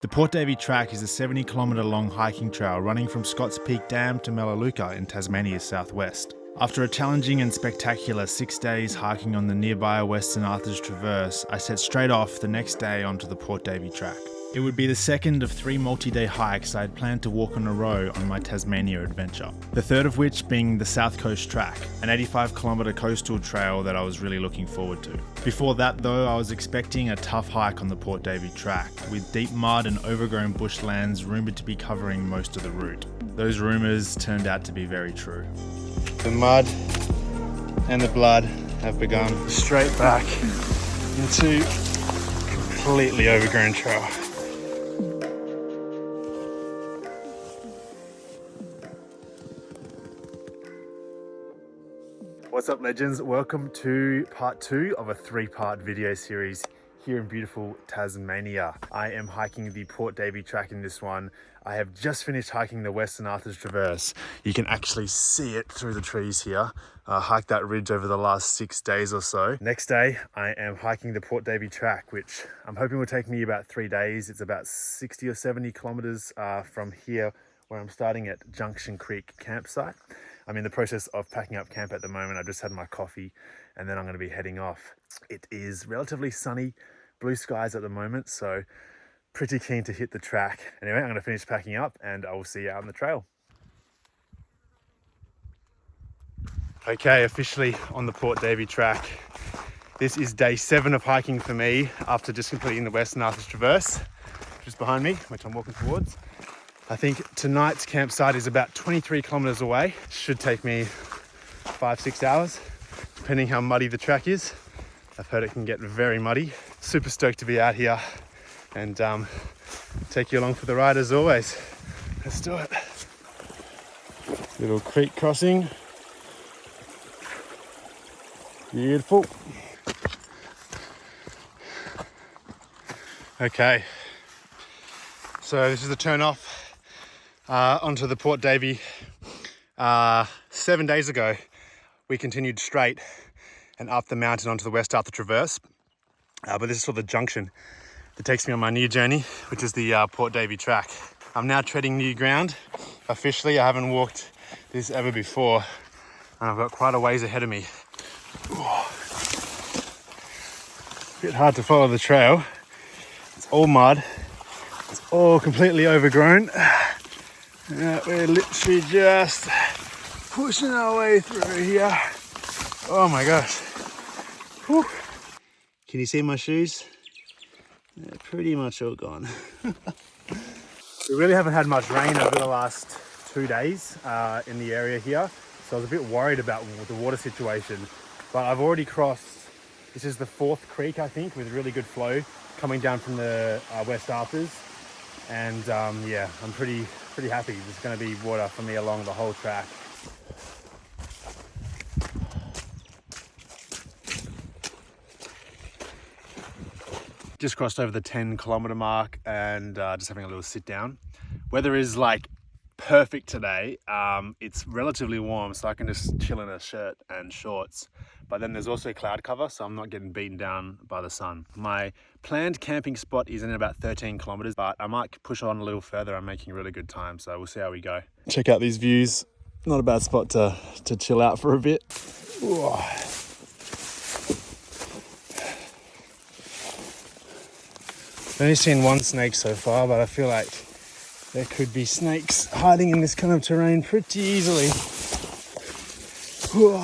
The Port Davey Track is a 70-kilometre long hiking trail running from Scotts Peak Dam to Melaleuca in Tasmania's southwest. After a challenging and spectacular 6 days hiking on the nearby Western Arthurs Traverse, I set straight off the next day onto the Port Davey Track. It would be the second of 3 multi-day hikes I had planned to walk in a row on my Tasmania adventure. The third of which being the South Coast Track, an 85-kilometre coastal trail that I was really looking forward to. Before that though, I was expecting a tough hike on the Port Davey Track, with deep mud and overgrown bushlands rumoured to be covering most of the route. Those rumours turned out to be very true. The mud and the blood have begun straight back into completely overgrown trail. What's up, legends? Welcome to part 2 of a 3-part video series here in beautiful Tasmania. I am hiking the Port Davey Track in this one. I have just finished hiking the Western Arthurs Traverse. You can actually see it through the trees here. I hiked that ridge over the last 6 days or so. Next day, I am hiking the Port Davey Track, which I'm hoping will take me about 3 days. It's about 60 or 70 kilometers from here, where I'm starting at Junction Creek campsite. I'm in the process of packing up camp at the moment. I just had my coffee and then I'm going to be heading off. It is relatively sunny, blue skies at the moment, so pretty keen to hit the track. Anyway, I'm going to finish packing up and I will see you out on the trail. Okay, officially on the Port Davey Track. This is day 7 of hiking for me after just completing the Western Arthurs Traverse, just behind me, which I'm walking towards. I think tonight's campsite is about 23 kilometers away. Should take me 5-6 hours, depending how muddy the track is. I've heard it can get very muddy. Super stoked to be out here and take you along for the ride as always. Let's do it. Little creek crossing. Beautiful. Okay, so this is the turn off onto the Port Davey. 7 days ago, we continued straight and up the mountain onto the West Arthur Traverse. But this is for the junction that takes me on my new journey, which is the Port Davey Track. I'm now treading new ground. Officially, I haven't walked this ever before, and I've got quite a ways ahead of me. Bit hard to follow the trail. It's all mud. It's all completely overgrown. We're literally just pushing our way through here. Oh my gosh. Whew. Can you see my shoes? They're pretty much all gone. We really haven't had much rain over the last 2 days in the area here. So I was a bit worried about the water situation. But I've already crossed, this is the 4th creek, I think, with really good flow coming down from the West Arthurs. And yeah, I'm pretty happy. There's going to be water for me along the whole track. Just crossed over the 10-kilometer mark and just having a little sit down. Weather is like perfect today. It's relatively warm, so I can just chill in a shirt and shorts. But then there's also cloud cover, so I'm not getting beaten down by the sun. My planned camping spot is in about 13 kilometers, but I might push on a little further. I'm making really good time, so we'll see how we go. Check out these views. Not a bad spot to chill out for a bit. Ooh. I've only seen one snake so far, but I feel like there could be snakes hiding in this kind of terrain pretty easily. Ooh.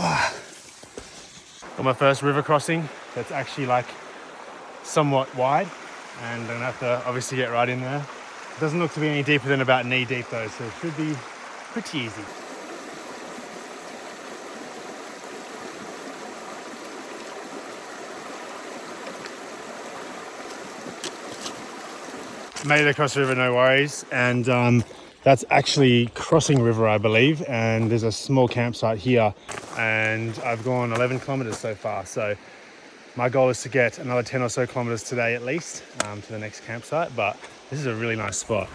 On my first river crossing, that's actually like somewhat wide, and I'm gonna have to obviously get right in there. It doesn't look to be any deeper than about knee deep though, so it should be pretty easy. Made it across the river, no worries, and that's actually Crossing River, I believe, and there's a small campsite here, and I've gone 11 kilometers so far, so my goal is to get another 10 or so kilometers today at least to the next campsite, but this is a really nice spot.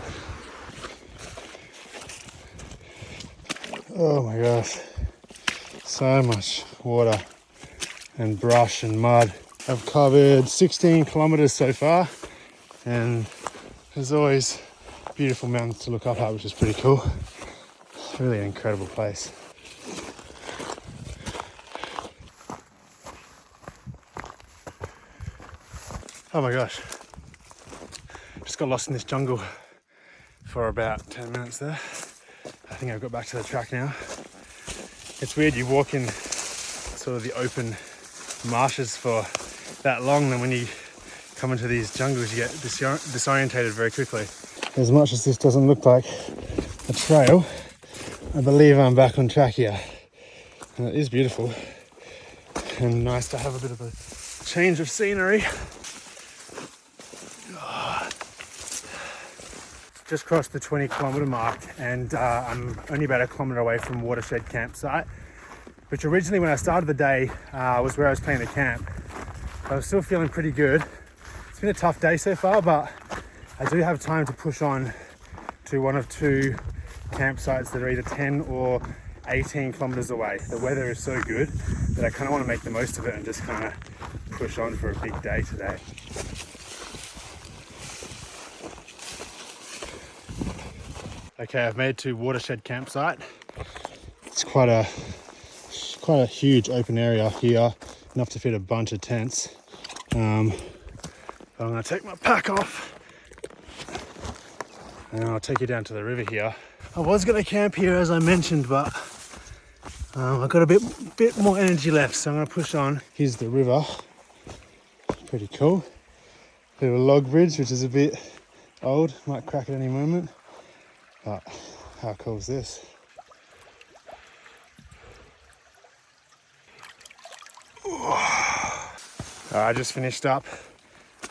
Oh my gosh, so much water and brush and mud. I've covered 16 kilometers so far, and There's always beautiful mountains to look up at, which is pretty cool. It's really an incredible place. Oh my gosh. Just got lost in this jungle for about 10 minutes there. I think I've got back to the track now. It's weird, you walk in sort of the open marshes for that long, then when you come into these jungles you get disorientated very quickly. As much as this doesn't look like a trail, I believe I'm back on track here. And it is beautiful and nice to have a bit of a change of scenery. Just crossed the 20-kilometre mark, and I'm only about a kilometre away from Watershed campsite, which originally when I started the day was where I was planning to camp. But I'm still feeling pretty good. It's been a tough day so far, but I do have time to push on to one of two campsites that are either 10 or 18 kilometres away. The weather is so good that I kind of want to make the most of it and just kind of push on for a big day today. Okay, I've made to Watershed campsite. It's quite a huge open area here, enough to fit a bunch of tents. But I'm gonna take my pack off and I'll take you down to the river here. I was gonna camp here as I mentioned, but I've got a bit more energy left, so I'm gonna push on. Here's the river, pretty cool. Little log bridge, which is a bit old, might crack at any moment. But how cool is this? I just finished up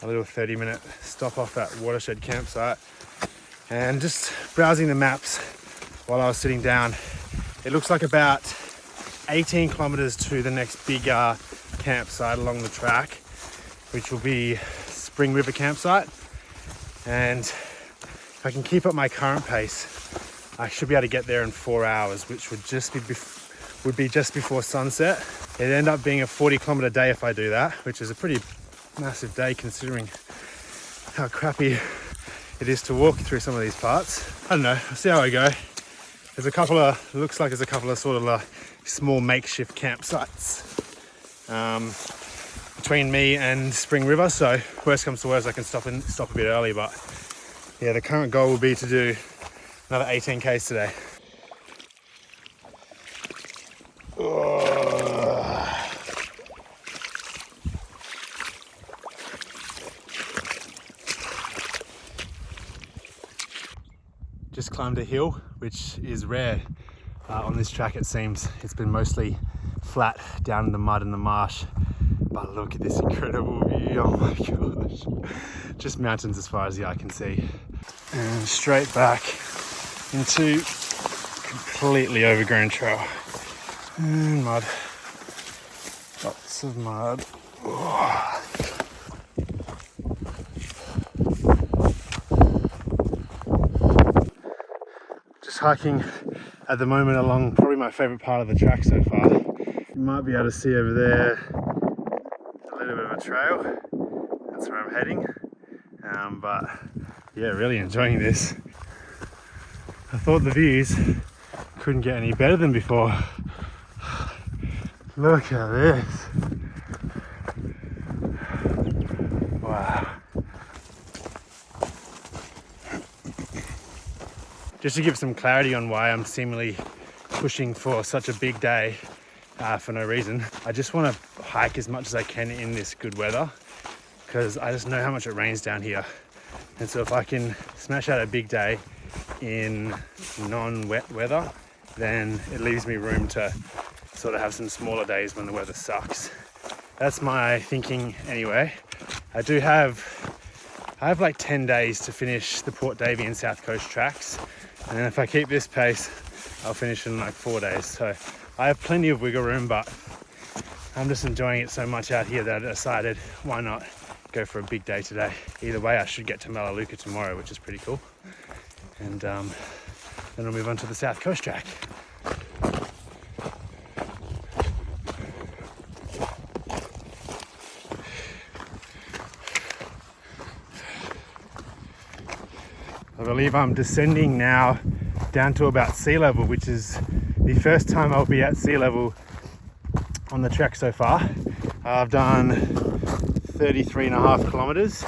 a little 30-minute stop off at Watershed campsite, and just browsing the maps while I was sitting down. It looks like about 18 kilometres to the next big campsite along the track, which will be Spring River campsite. And if I can keep up my current pace, I should be able to get there in 4 hours, which would just be just before sunset. It'd end up being a 40-kilometre day if I do that, which is a pretty massive day considering how crappy it is to walk through some of these parts. I don't know, I'll see how I go. There's a couple of, looks like there's a couple of sort of small makeshift campsites between me and Spring River, so worst comes to worst I can stop a bit early, but yeah, the current goal will be to do another 18 k's today. Just climbed a hill, which is rare on this track. It seems it's been mostly flat down in the mud and the marsh, but look at this incredible view. Oh my gosh, just mountains as far as the eye can see, and straight back into completely overgrown trail and mud, lots of mud. Just hiking at the moment along probably my favourite part of the track so far. You might be able to see over there a little bit of a trail. That's where I'm heading, but yeah, really enjoying this. I thought the views couldn't get any better than before. Look at this. Wow. Just to give some clarity on why I'm seemingly pushing for such a big day for no reason, I just want to hike as much as I can in this good weather, because I just know how much it rains down here. And so if I can smash out a big day in non-wet weather, then it leaves me room to sort of have some smaller days when the weather sucks. That's my thinking anyway. I have like 10 days to finish the Port Davey and South Coast tracks, and if I keep this pace I'll finish in like 4 days. So I have plenty of wiggle room, but I'm just enjoying it so much out here that I decided why not go for a big day today. Either way, I should get to Melaleuca tomorrow, which is pretty cool, and then I'll move on to the South Coast track. I believe I'm descending now down to about sea level, which is the first time I'll be at sea level on the trek so far. I've done 33.5 kilometers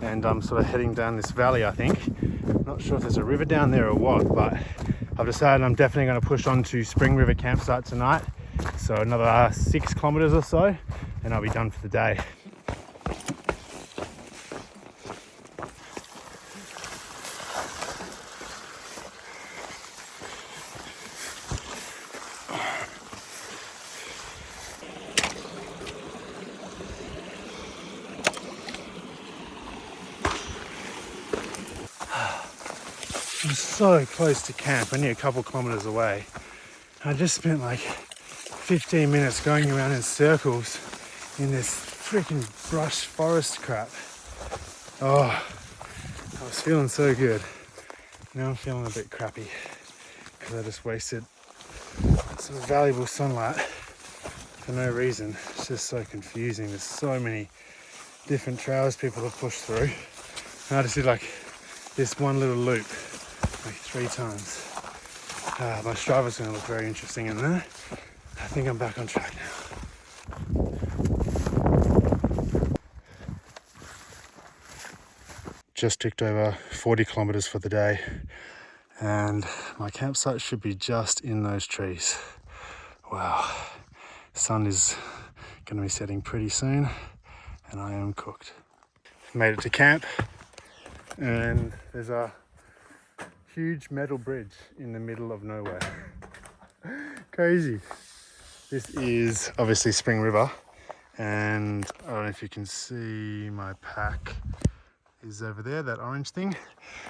and I'm sort of heading down this valley, I think. Not sure if there's a river down there or what, but I've decided I'm definitely going to push on to Spring River campsite tonight. So another 6 kilometers or so and I'll be done for the day. I'm so close to camp, only a couple kilometers away. I just spent like 15 minutes going around in circles in this freaking brush forest crap. Oh, I was feeling so good. Now I'm feeling a bit crappy because I just wasted some valuable sunlight for no reason. It's just so confusing. There's so many different trails people have pushed through. And I just did like this one little loop like 3 times. My Streibel's going to look very interesting in there. I think I'm back on track now. Just ticked over 40 kilometers for the day and my campsite should be just in those trees. Wow, sun is going to be setting pretty soon and I am cooked. Made it to camp and there's a huge metal bridge in the middle of nowhere. Crazy. This is obviously Spring River and I don't know if you can see my pack is over there, that orange thing.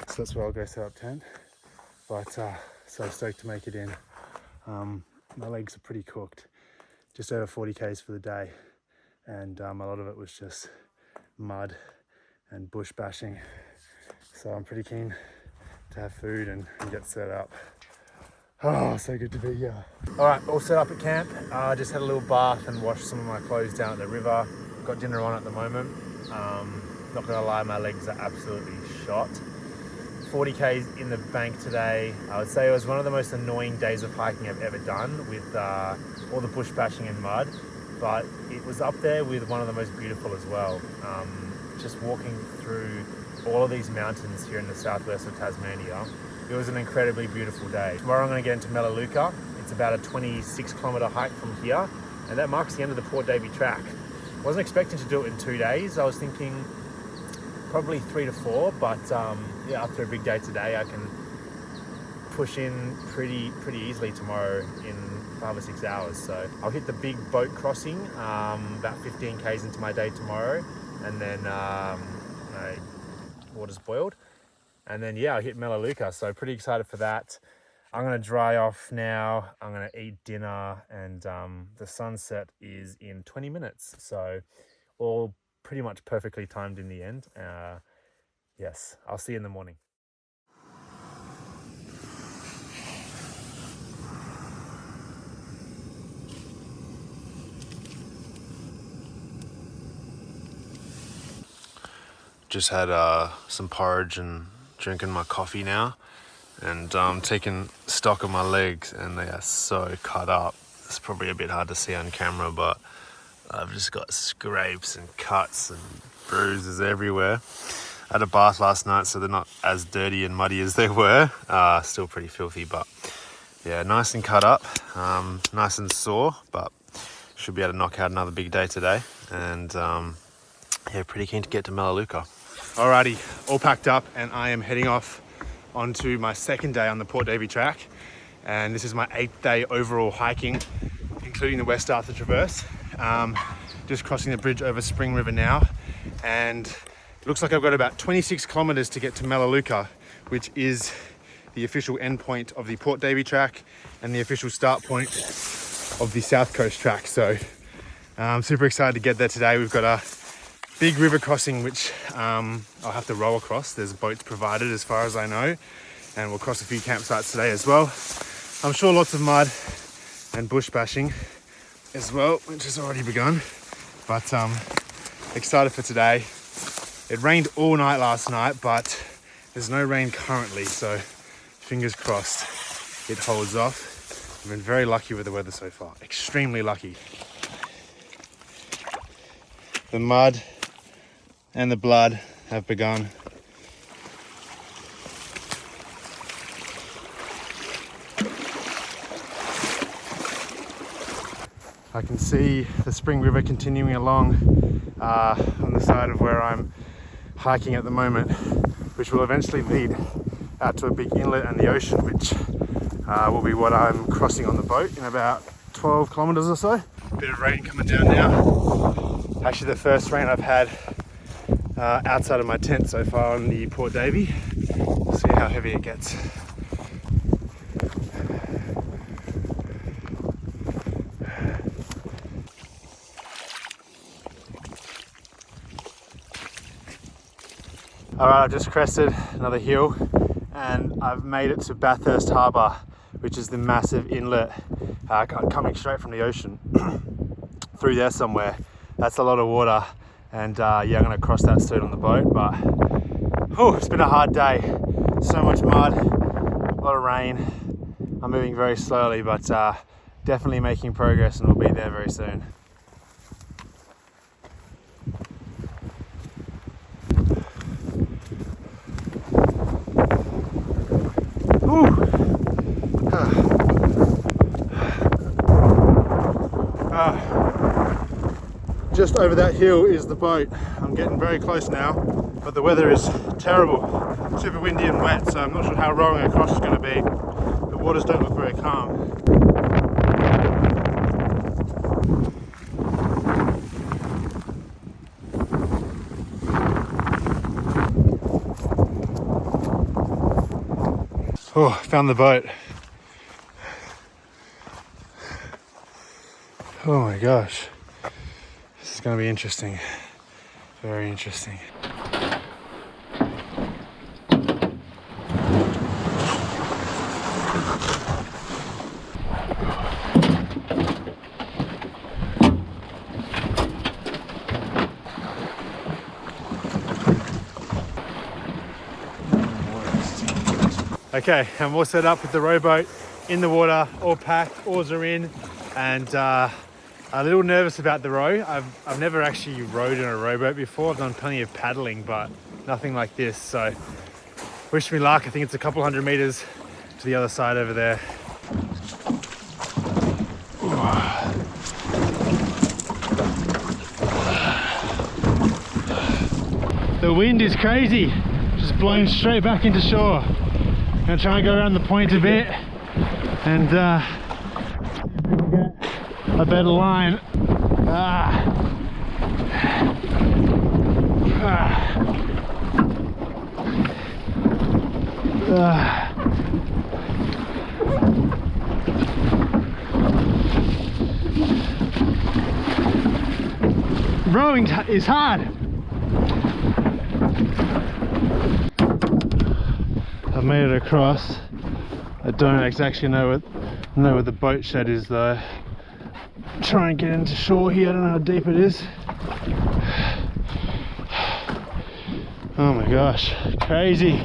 So that's where I'll go set up tent. But so stoked to make it in. My legs are pretty cooked. Just over 40 k's for the day and a lot of it was just mud and bush bashing. So I'm pretty keen to have food and get set up. Oh, so good to be here. All right, all set up at camp. Just had a little bath and washed some of my clothes down at the river. Got dinner on at the moment. Not gonna lie, my legs are absolutely shot. 40 k's in the bank today. I would say it was one of the most annoying days of hiking I've ever done with all the bush bashing and mud, but it was up there with one of the most beautiful as well. Just walking through all of these mountains here in the southwest of Tasmania. It was an incredibly beautiful day. Tomorrow I'm going to get into Melaleuca. It's about a 26 kilometer hike from here, and that marks the end of the Port Davey Track. Wasn't expecting to do it in 2 days. I was thinking probably 3 to 4, but yeah, after a big day today, I can push in pretty easily tomorrow in 5 or 6 hours. So I'll hit the big boat crossing about 15 k's into my day tomorrow, and then water's boiled. And then yeah, I'll hit Melaleuca, so pretty excited for that. I'm gonna dry off now, I'm gonna eat dinner, and the sunset is in 20 minutes. So all pretty much perfectly timed in the end. Yes, I'll see you in the morning. Just had some porridge and drinking my coffee now, and taking stock of my legs, and they are so cut up. It's probably a bit hard to see on camera, but I've just got scrapes and cuts and bruises everywhere. I had a bath last night, so they're not as dirty and muddy as they were. Still pretty filthy, but yeah, nice and cut up, nice and sore, but should be able to knock out another big day today. And yeah, pretty keen to get to Melaleuca. Alrighty, all packed up and I am heading off onto my second day on the Port Davey Track. And this is my 8th day overall hiking, including the West Arthur Traverse. Just crossing the bridge over Spring River now. And it looks like I've got about 26 kilometers to get to Melaleuca, which is the official endpoint of the Port Davey Track and the official start point of the South Coast Track. So I'm super excited to get there today. We've got a big river crossing, which I'll have to row across. There's boats provided as far as I know, and we'll cross a few campsites today as well. I'm sure lots of mud and bush bashing as well, which has already begun, but excited for today. It rained all night last night, but There's no rain currently, so fingers crossed it holds off. I've been very lucky with the weather so far, extremely lucky. The mud and the blood have begun. I can see the Spring River continuing along on the side of where I'm hiking at the moment, which will eventually lead out to a big inlet and the ocean, which will be what I'm crossing on the boat in about 12 kilometers or so. Bit of rain coming down now. Actually the first rain I've had outside of my tent so far on the Port Davey. We'll see how heavy it gets. Alright, I've just crested another hill and I've made it to Bathurst Harbour, which is the massive inlet coming straight from the ocean through there somewhere. That's a lot of water, and yeah, I'm going to cross that soon on the boat, but it's been a hard day. So much mud, a lot of rain. I'm moving very slowly, but definitely making progress, and we'll be there very soon. Just over that hill is the boat. I'm getting very close now, but the weather is terrible. Super windy and wet, so I'm not sure how rowing across is going to be. The waters don't look very calm. Oh, found the boat. Oh my gosh. This is going to be interesting. Very interesting. Okay, I'm all set up with the rowboat in the water, all packed, oars are in, and a little nervous about the row. I've never actually rowed in a rowboat before. I've done plenty of paddling, but nothing like this. So wish me luck. I think it's a couple 100 meters to the other side over there. The wind is crazy, just blowing straight back into shore. I'm gonna try and go around the point a bit and a better line. Rowing is hard. I've made it across. I don't exactly know where the boat shed is though. Try and get into shore here. I don't know how deep it is. Oh my gosh, crazy.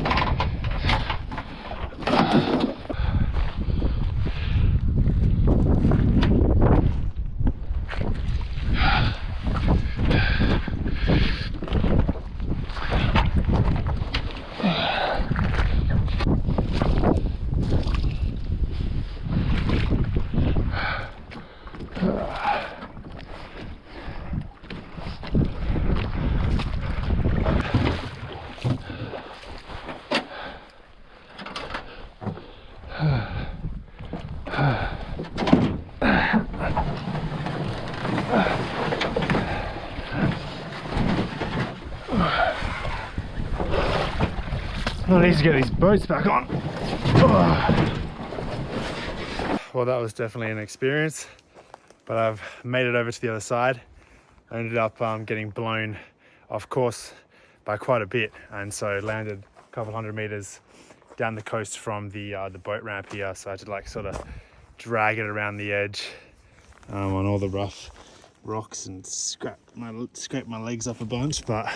I need to get these boats back on. Well, that was definitely an experience, but I've made it over to the other side. I ended up getting blown off course by quite a bit, and so landed a couple 100 meters down the coast from the boat ramp here. So I had to like sort of drag it around the edge on all the rough rocks and scrape my legs up a bunch, but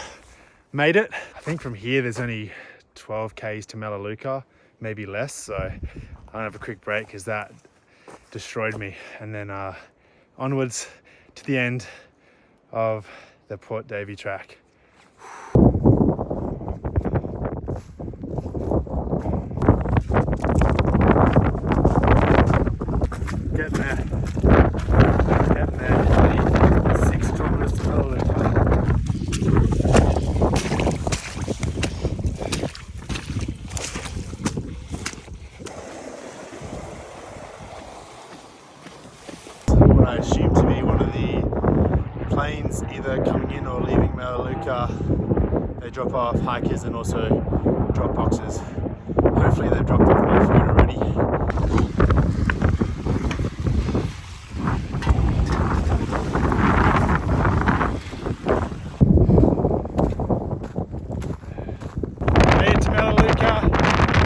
made it. I think from here there's only 12 k's to Melaleuca, maybe less. So I'm gonna have a quick break because that destroyed me. And then onwards to the end of the Port Davey Track. Getting there. Getting there. 6 kilometers to Melaleuca. What I assume to be one of the planes either coming in or leaving Melaleuca. They drop off hikers and also drop boxes. Hopefully they've dropped off my food already. Made it to Melaleuca.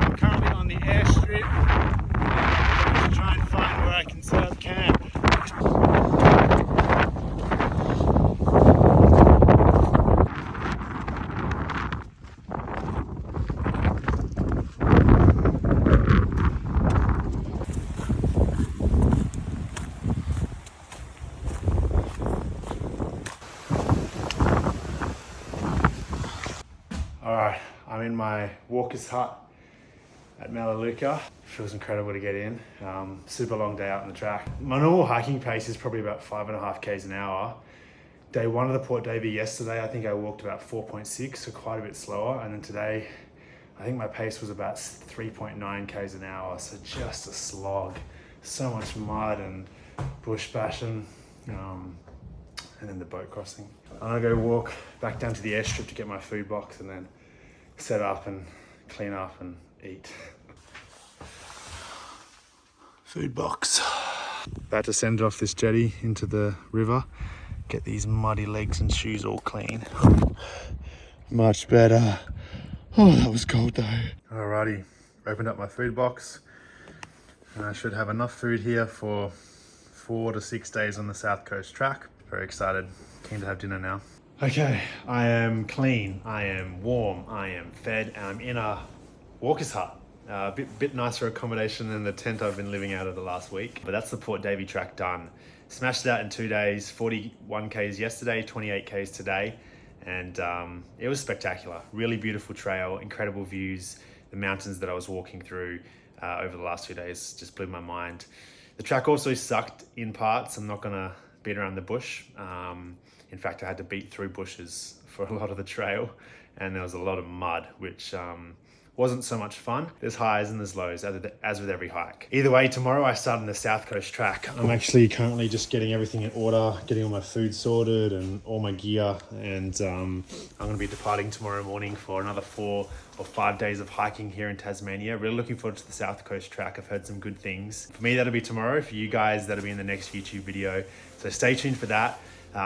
I'm currently on the airstrip. To try and find where I can set up camp. Alright, I'm in my walker's hut at Melaleuca. Feels incredible to get in. Super long day out on the track. My normal hiking pace is probably about 5.5 k's an hour. Day one of the Port Davey yesterday, I think I walked about 4.6, so quite a bit slower. And then today, I think my pace was about 3.9 k's an hour, so just a slog. So much mud and bush bashing, and then the boat crossing. I'm gonna go walk back down to the airstrip to get my food box and then set up and clean up and eat. Food box. About to send it off this jetty into the river. Get these muddy legs and shoes all clean. Much better. Oh, that was cold though. Alrighty, opened up my food box. And I should have enough food here for 4 to 6 days on the South Coast track. Very excited, keen to have dinner now. Okay, I am clean, I am warm, I am fed, and I'm in a walker's hut. A bit nicer accommodation than the tent I've been living out of the last week. But that's the Port Davey track done. Smashed it out in 2 days, 41 k's yesterday, 28 k's today. And it was spectacular. Really beautiful trail, incredible views. The mountains that I was walking through over the last 2 days just blew my mind. The track also sucked in parts. I'm not gonna beat around the bush. In fact, I had to beat through bushes for a lot of the trail, and there was a lot of mud, which wasn't so much fun. There's highs and there's lows, as with every hike. Either way, tomorrow I start on the South Coast track. I'm actually currently just getting everything in order, getting all my food sorted and all my gear, and I'm gonna be departing tomorrow morning for another 4 or 5 days of hiking here in Tasmania. Really looking forward to the South Coast track. I've heard some good things. For me, that'll be tomorrow. For you guys, that'll be in the next YouTube video. So stay tuned for that.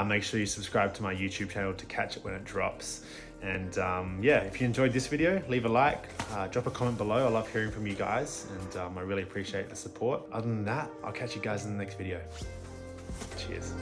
Make sure you subscribe to my YouTube channel to catch it when it drops. And yeah, if you enjoyed this video, leave a like, drop a comment below. I love hearing from you guys, and I really appreciate the support. Other than that, I'll catch you guys in the next video. Cheers.